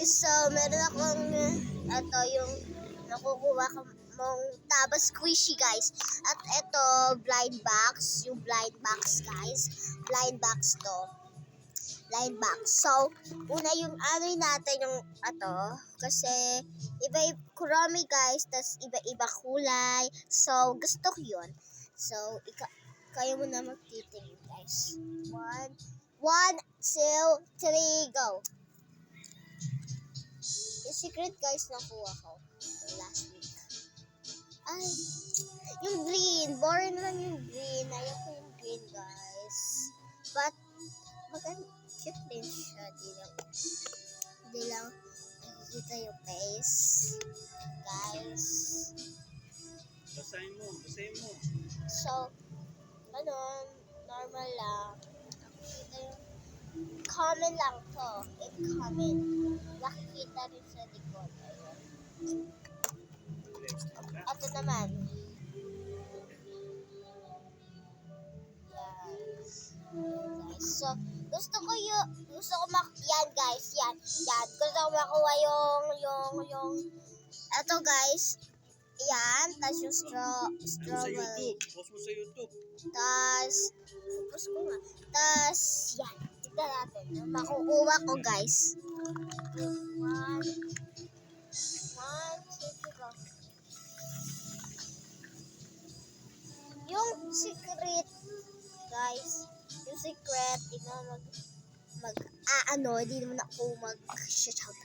guys, so meron akong ito yung nakukuha mong taba squishy guys. At ito blind box, yung blind box guys. Blind box to. Blind box. So, una yung ano natin yung kasi iba kurami guys, tas iba-iba kulay. So, gusto ko yun. So, kayo muna magtitingin guys. 1, 2, 3, go! Yung secret guys nakuha ko last week. Ay, yung green. Boring lang yung green. Ayoko yung green guys. But, cute din siya. Di lang nakikita yung face. Guys. Basahin mo. So, normal lang. Nakikita yung common lang to. Common. Nakikita rin sa likod. Ayun. Ito naman. Yes. So, gusto ko yan guys. Yan. Gusto ko makuha yung ito guys. Yan. Tapos yung strawberry. Post mo sa YouTube. Tapos ko nga. Tapos, yan. Tignan natin. Makukuha ko guys. 1, 2, 3, go. Yung secret, guys. Yung secret, hindi naman hindi naman ako mag-shout out.